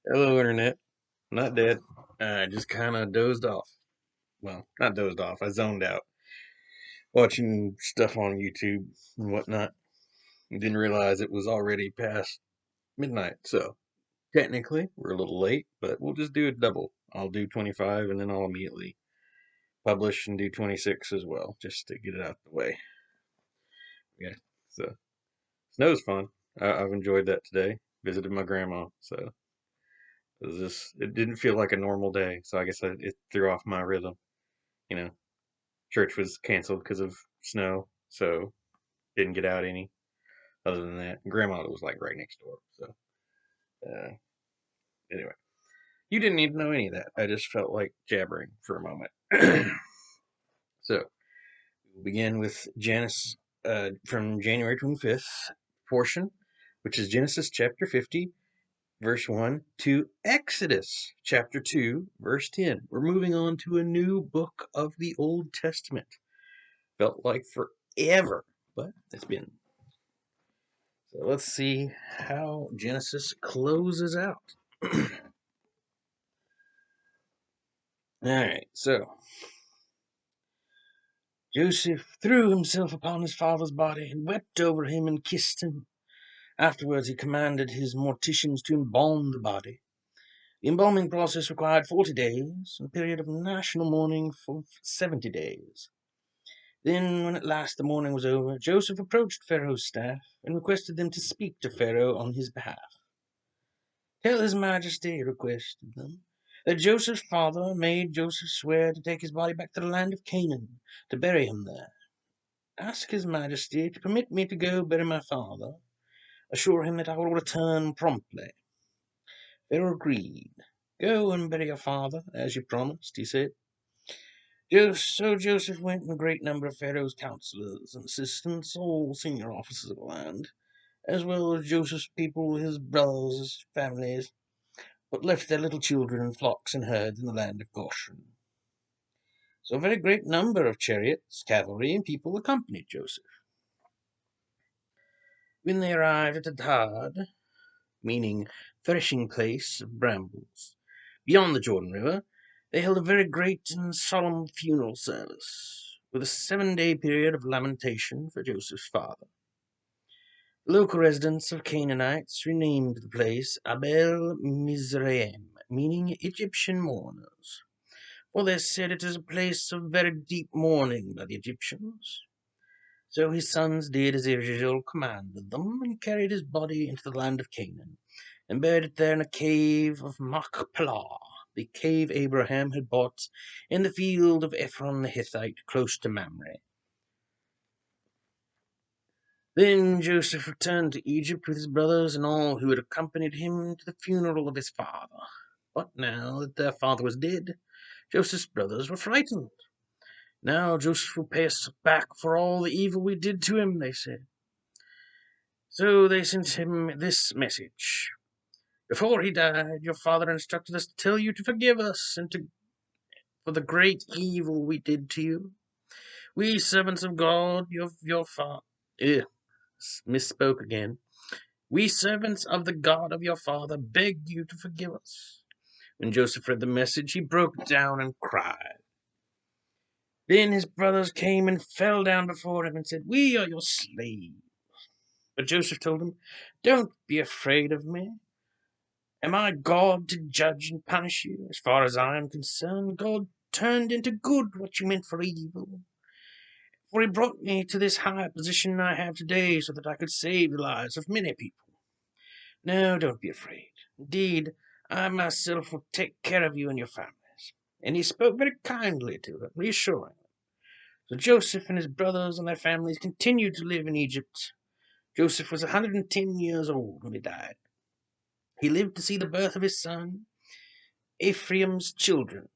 Hello, Internet. Not dead. I just kind of dozed off. Well, not dozed off. I zoned out watching stuff on YouTube and whatnot. Didn't realize it was already past midnight. So technically, we're a little late, but we'll just do a double. I'll do 25 and then I'll immediately publish and do 26 as well, just to get it out the way. Yeah. So snow's fun. I've enjoyed that today. Visited my grandma, so it didn't feel like a normal day. So I guess it threw off my rhythm. You know, church was canceled because of snow, so didn't get out any. Other than that, grandma was like right next door. So anyway, you didn't need to know any of that. I just felt like jabbering for a moment. So we'll begin with Genesis from January 25th portion, which is Genesis chapter 50, verse 1 to Exodus chapter 2, verse 10. We're moving on to a new book of the Old Testament. Felt like forever, but it's been. So let's see how Genesis closes out. All right, so Joseph threw himself upon his father's body and wept over him and kissed him. Afterwards, he commanded his morticians to embalm the body. The embalming process required 40 days, and a period of national mourning for 70 days. Then, when at last the mourning was over, Joseph approached Pharaoh's staff and requested them to speak to Pharaoh on his behalf. Tell his majesty, he requested them, that Joseph's father made Joseph swear to take his body back to the land of Canaan, to bury him there. Ask his majesty to permit me to go bury my father. Assure him that I will return promptly. Pharaoh agreed. Go and bury your father, as you promised, he said. So Joseph went, and a great number of Pharaoh's counselors and assistants, all senior officers of the land, as well as Joseph's people, his brothers, his families, but left their little children in flocks and herds in the land of Goshen. So a very great number of chariots, cavalry, and people accompanied Joseph. When they arrived at Adad, meaning threshing place of brambles, beyond the Jordan River, they held a very great and solemn funeral service, with a 7-day period of lamentation for Joseph's father. The local residents of Canaanites renamed the place Abel Mizraim, meaning Egyptian mourners, for they said it is a place of very deep mourning by the Egyptians. So his sons did as Israel commanded them, and carried his body into the land of Canaan, and buried it there in a cave of Machpelah, the cave Abraham had bought in the field of Ephron the Hittite, close to Mamre. Then Joseph returned to Egypt with his brothers and all who had accompanied him to the funeral of his father. But now that their father was dead, Joseph's brothers were frightened. Now Joseph will pay us back for all the evil we did to him, they said. So they sent him this message. Before he died, your father instructed us to tell you to forgive us for the great evil we did to you. We servants of God, your father, misspoke again. We servants of the God of your father beg you to forgive us. When Joseph read the message, he broke down and cried. Then his brothers came and fell down before him and said, We are your slaves. But Joseph told them, Don't be afraid of me. Am I God to judge and punish you? As far as I am concerned, God turned into good what you meant for evil. For he brought me to this high position I have today so that I could save the lives of many people. No, don't be afraid. Indeed, I myself will take care of you and your families. And he spoke very kindly to them, reassuring them. So Joseph and his brothers and their families continued to live in Egypt. Joseph was 110 years old when he died. He lived to see the birth of his son, Ephraim's children.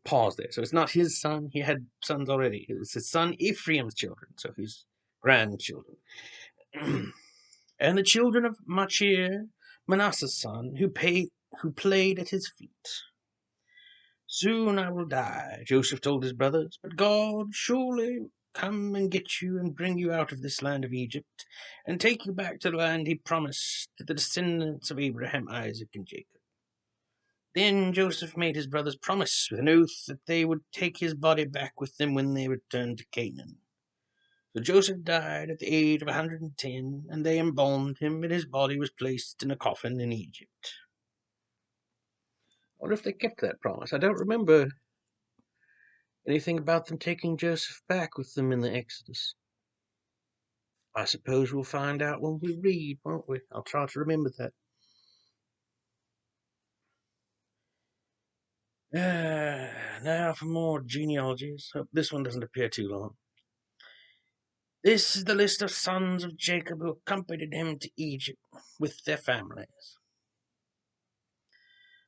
Pause there. So it's not his son. He had sons already. It's his son Ephraim's children, so his grandchildren. And the children of Machir, Manasseh's son, who played at his feet. Soon I will die, Joseph told his brothers, but God surely come and get you and bring you out of this land of Egypt and take you back to the land he promised to the descendants of Abraham, Isaac, and Jacob. Then Joseph made his brothers promise with an oath that they would take his body back with them when they returned to Canaan. So Joseph died at the age of 110, and they embalmed him, and his body was placed in a coffin in Egypt. I wonder if they kept that promise. I don't remember anything about them taking Joseph back with them in the Exodus. I suppose we'll find out when we read, won't we? I'll try to remember that. Now for more genealogies. Hope this one doesn't appear too long. This is the list of sons of Jacob who accompanied him to Egypt with their families.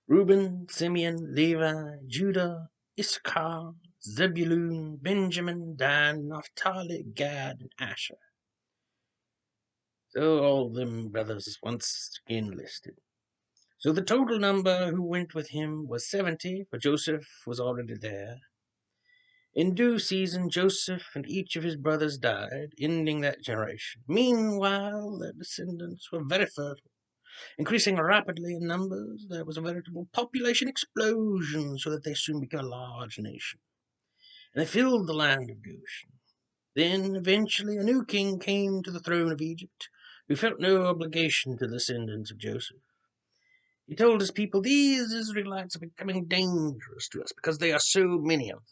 Reuben, Simeon, Levi, Judah, Issachar, Zebulun, Benjamin, Dan, Naphtali, Gad, and Asher. So all them brothers once again listed. So the total number who went with him was 70, for Joseph was already there. In due season, Joseph and each of his brothers died, ending that generation. Meanwhile, their descendants were very fertile, increasing rapidly in numbers. There was a veritable population explosion, so that they soon became a large nation. And they filled the land of Goshen. Then, eventually, a new king came to the throne of Egypt, who felt no obligation to the descendants of Joseph. He told his people, "These Israelites are becoming dangerous to us because there are so many of them.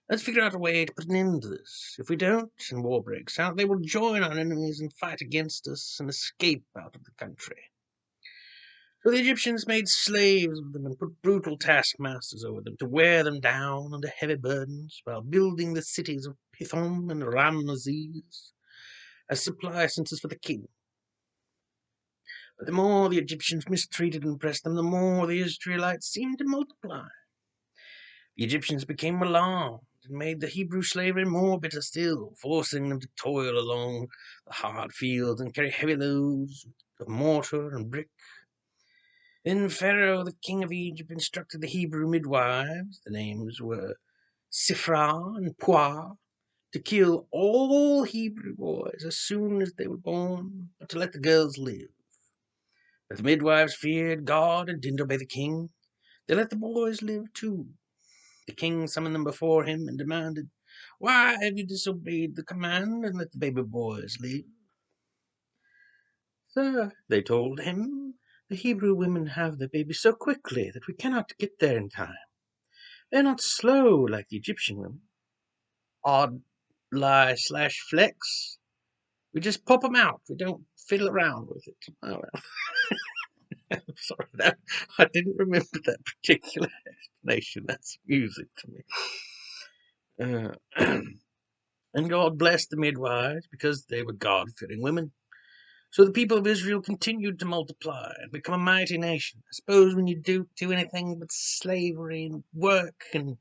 Let's figure out a way to put an end to this. If we don't, and war breaks out, they will join our enemies and fight against us and escape out of the country." So the Egyptians made slaves of them and put brutal taskmasters over them to wear them down under heavy burdens while building the cities of Pithom and Ramesses as supply centers for the king. But the more the Egyptians mistreated and oppressed them, the more the Israelites seemed to multiply. The Egyptians became alarmed and made the Hebrew slavery more bitter still, forcing them to toil along the hard fields and carry heavy loads of mortar and brick. Then Pharaoh, the king of Egypt, instructed the Hebrew midwives, the names were Sifra and Puah, to kill all Hebrew boys as soon as they were born, but to let the girls live. But the midwives feared God and didn't obey the king. They let the boys live too. The king summoned them before him and demanded, "Why have you disobeyed the command and let the baby boys live?" "Sir," they told him, "the Hebrew women have their babies so quickly that we cannot get there in time. They're not slow like the Egyptian women." Odd lie slash flex. We just pop them out. We don't fiddle around with it. Oh, well. I'm sorry, I didn't remember that particular explanation. That's music to me. And God blessed the midwives because they were God-fearing women. So the people of Israel continued to multiply and become a mighty nation. I suppose when you do anything but slavery and work and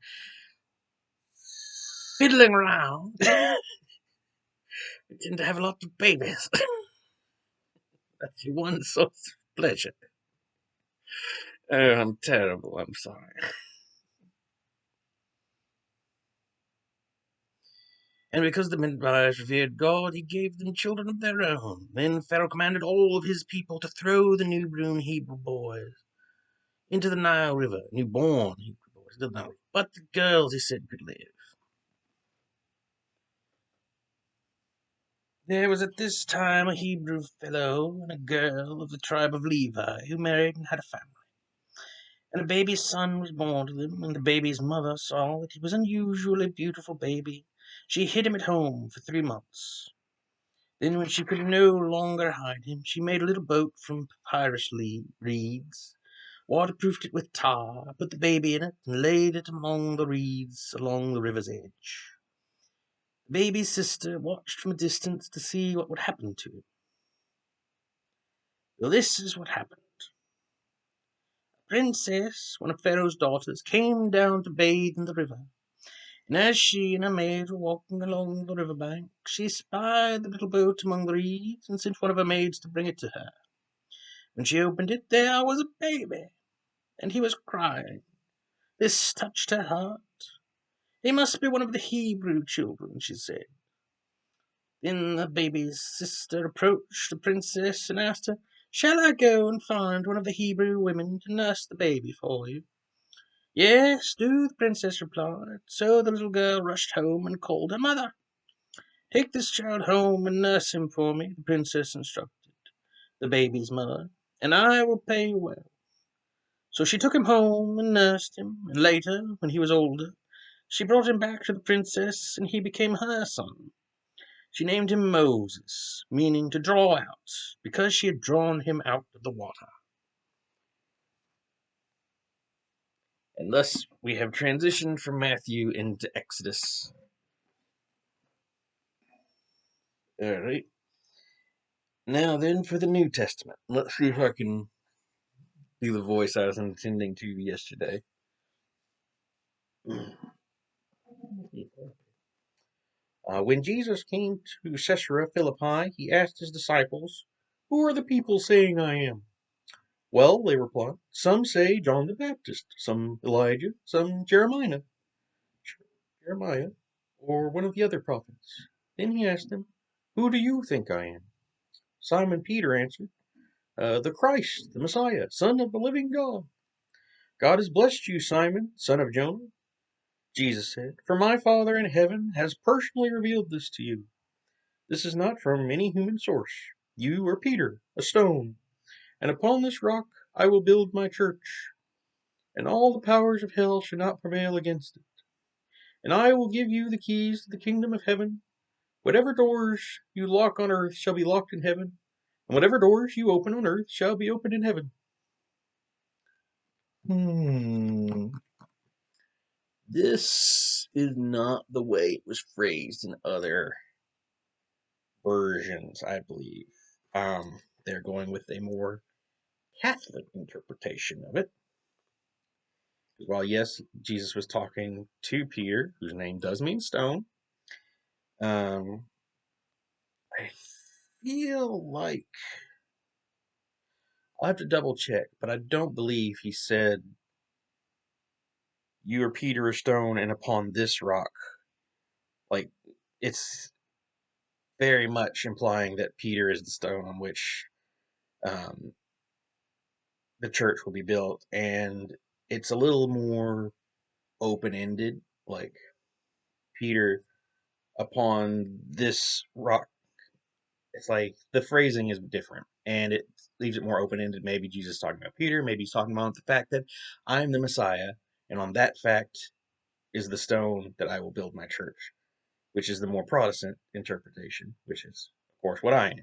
fiddling around, you tend to have a lot of babies. That's your one source of pleasure. Oh, I'm terrible. I'm sorry. And because the midwives revered God, he gave them children of their own. Then Pharaoh commanded all of his people to throw the newborn Hebrew boys into the Nile River. Newborn Hebrew boys, didn't know. But the girls, he said, could live. There was at this time a Hebrew fellow and a girl of the tribe of Levi who married and had a family. And a baby son was born to them, and the baby's mother saw that he was an unusually beautiful baby. She hid him at home for 3 months. Then, when she could no longer hide him, she made a little boat from papyrus reeds, waterproofed it with tar, put the baby in it, and laid it among the reeds along the river's edge. The baby's sister watched from a distance to see what would happen to him. Well, this is what happened. A princess, one of Pharaoh's daughters, came down to bathe in the river. And as she and her maid were walking along the river bank, she spied the little boat among the reeds and sent one of her maids to bring it to her. When she opened it, there was a baby, and he was crying. This touched her heart, They must be one of the Hebrew children, she said. Then the baby's sister approached the princess and asked her, "Shall I go and find one of the Hebrew women to nurse the baby for you?" "Yes, do," the princess replied. So the little girl rushed home and called her mother. "Take this child home and nurse him for me," the princess instructed the baby's mother, "and I will pay you well." So she took him home and nursed him, and later, when he was older, she brought him back to the princess, and he became her son. She named him Moses, meaning to draw out, because she had drawn him out of the water. And thus we have transitioned from Matthew into Exodus. All right. Now then, for the New Testament. Let's see if I can do the voice I was intending to yesterday. When Jesus came to Caesarea Philippi, he asked his disciples, "Who are the people saying I am?" "Well," they replied, "some say John the Baptist, some Elijah, some Jeremiah, or one of the other prophets." Then he asked them, "Who do you think I am?" Simon Peter answered, "The Christ, the Messiah, Son of the living God." "God has blessed you, Simon, son of Jonah," Jesus said, "for my Father in heaven has personally revealed this to you. This is not from any human source. You are Peter, a stone, and upon this rock I will build my church, and all the powers of hell shall not prevail against it. And I will give you the keys to the kingdom of heaven. Whatever doors you lock on earth shall be locked in heaven, and whatever doors you open on earth shall be opened in heaven." This is not the way it was phrased in other versions, I believe. They're going with a more Catholic interpretation of it. While yes, Jesus was talking to Peter, whose name does mean stone, um, I feel like I'll have to double check, but I don't believe he said, "You are Peter, a stone, and upon this rock." Like, it's very much implying that Peter is the stone on which um, the church will be built, and it's a little more open ended. Like, Peter, upon this rock, it's like the phrasing is different, and it leaves it more open ended. Maybe Jesus is talking about Peter, maybe he's talking about the fact that I'm the Messiah, and on that fact is the stone that I will build my church, which is the more Protestant interpretation, which is, of course, what I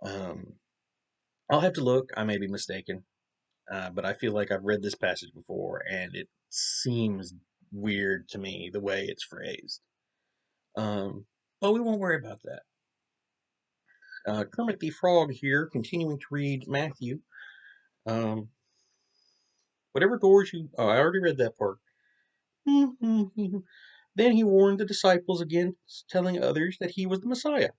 am. I'll have to look, I may be mistaken, but I feel like I've read this passage before, and it seems weird to me the way it's phrased. But we won't worry about that. Kermit the Frog here, continuing to read Matthew. Um, whatever doors you. Oh, I already read that part. Then he warned the disciples against telling others that he was the Messiah.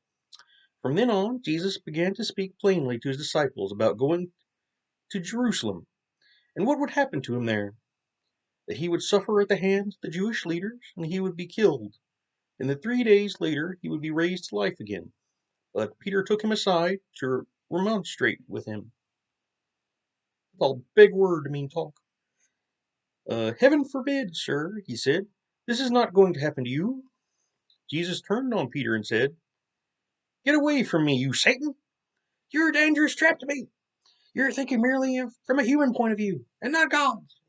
From then on, Jesus began to speak plainly to his disciples about going to Jerusalem and what would happen to him there. That he would suffer at the hands of the Jewish leaders and he would be killed, and that 3 days later he would be raised to life again. But Peter took him aside to remonstrate with him. It's a big word to mean talk. "Heaven forbid, sir," he said. "This is not going to happen to you." Jesus turned on Peter and said, "Get away from me, you Satan! You're a dangerous trap to me. You're thinking merely from a human point of view, and not God's."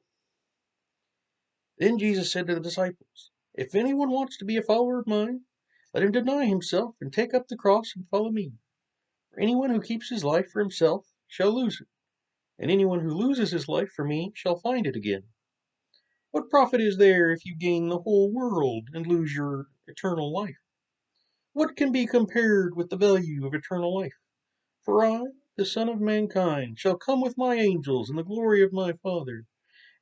Then Jesus said to the disciples, "If anyone wants to be a follower of mine, let him deny himself and take up the cross and follow me. For anyone who keeps his life for himself shall lose it, and anyone who loses his life for me shall find it again. What profit is there if you gain the whole world and lose your eternal life? What can be compared with the value of eternal life? For I, the Son of Mankind, shall come with my angels in the glory of my Father,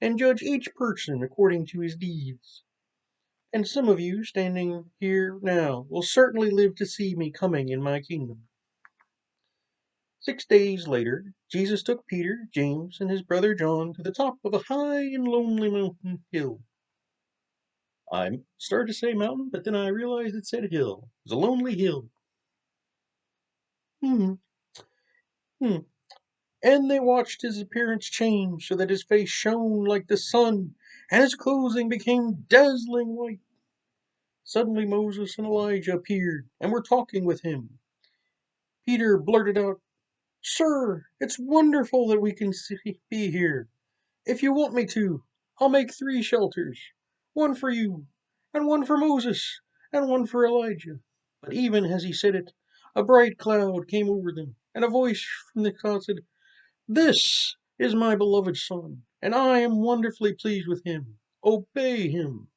and judge each person according to his deeds. And some of you standing here now will certainly live to see me coming in my kingdom." 6 days later, Jesus took Peter, James, and his brother John to the top of a high and lonely mountain hill. I started to say mountain, but then I realized it said hill. It was a lonely hill. Hmm. Hmm. And they watched his appearance change so that his face shone like the sun, and his clothing became dazzling white. Suddenly Moses and Elijah appeared and were talking with him. Peter blurted out, "Sir, it's wonderful that we can be here. If you want me to, I'll make 3 shelters, one for you, and one for Moses, and one for Elijah." But even as he said it, a bright cloud came over them, and a voice from the cloud said, "This is my beloved Son, and I am wonderfully pleased with him. Obey him."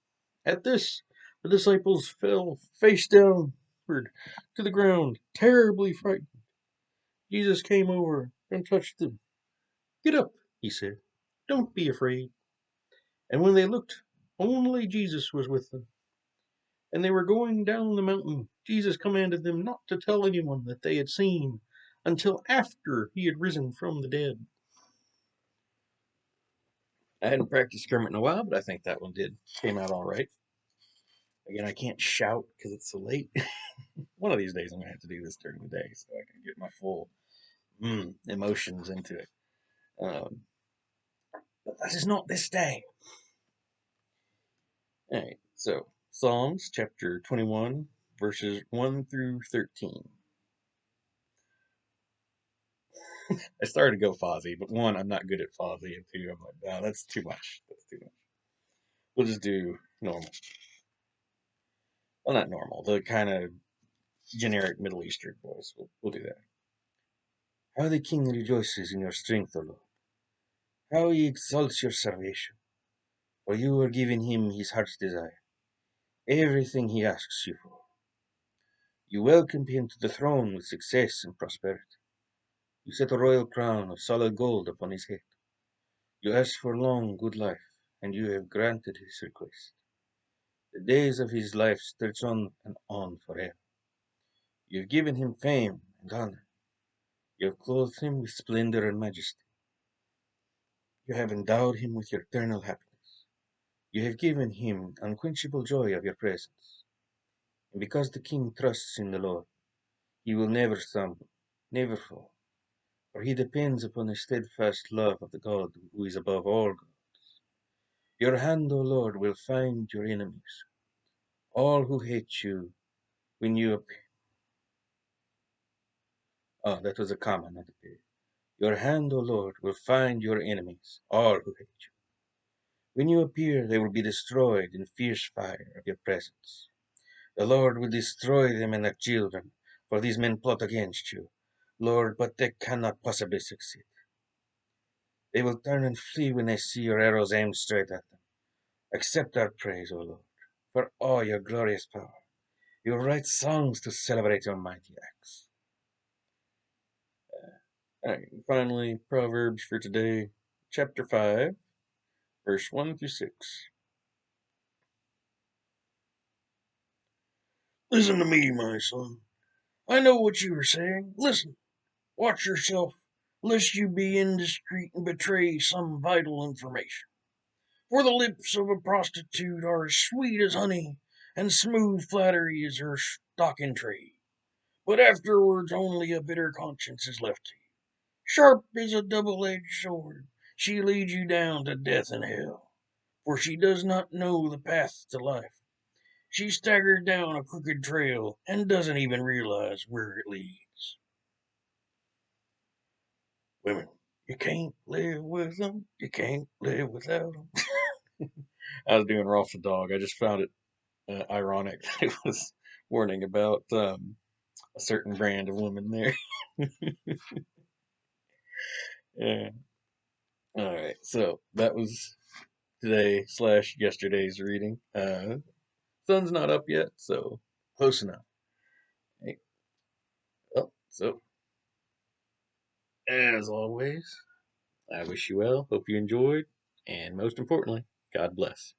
At this, the disciples fell face downward to the ground, terribly frightened. Jesus came over and touched them. "Get up," he said. "Don't be afraid." And when they looked, only Jesus was with them. And they were going down the mountain. Jesus commanded them not to tell anyone that they had seen until after he had risen from the dead. I hadn't practiced Kermit in a while, but I think that one came out all right. Again, I can't shout because it's so late. One of these days I'm going to have to do this during the day so I can get my full emotions into it. Um, but that is not this day. All right, so Psalms chapter 21, verses 1 through 13. I started to go Fozzy, but one, I'm not good at Fozzy, and two, I'm like, no, that's too much. That's too much. We'll just do normal. Well, not normal, the kind of generic Middle Eastern voice. We'll do that. How the king rejoices in your strength, O Lord. How he exalts your salvation. For you are giving him his heart's desire, everything he asks you for. You welcome him to the throne with success and prosperity. You set a royal crown of solid gold upon his head. You asked for long, good life, and you have granted his request. The days of his life stretch on and on forever. You have given him fame and honor. You have clothed him with splendor and majesty. You have endowed him with your eternal happiness. You have given him unquenchable joy of your presence. And because the king trusts in the Lord, he will never stumble, never fall, for he depends upon the steadfast love of the God who is above all gods. Your hand, O Lord, will find your enemies, all who hate you when you appear. Oh, that was a comma, not a period. Your hand, O Lord, will find your enemies, all who hate you. When you appear, they will be destroyed in fierce fire of your presence. The Lord will destroy them and their children, for these men plot against you, Lord, but they cannot possibly succeed. They will turn and flee when they see your arrows aimed straight at them. Accept our praise, O Lord, for all your glorious power. You write songs to celebrate your mighty acts. All right, and finally, Proverbs for today, chapter 5, verse 1 through 6. Listen to me, my son. I know what you are saying. Listen, watch yourself, lest you be indiscreet and betray some vital information. For the lips of a prostitute are as sweet as honey, and smooth flattery is her stock in trade. But afterwards only a bitter conscience is left to you. Sharp as a double-edged sword, she leads you down to death and hell. For she does not know the path to life. She staggers down a crooked trail and doesn't even realize where it leads. Women, you can't live with them, you can't live without them. I was doing Rolf the dog. I just found it ironic that it was warning about a certain brand of woman there. Yeah. All right. So that was today slash yesterday's reading. Sun's not up yet, so close enough. Hey, well, so as always, I wish you well. Hope you enjoyed, and most importantly, God bless.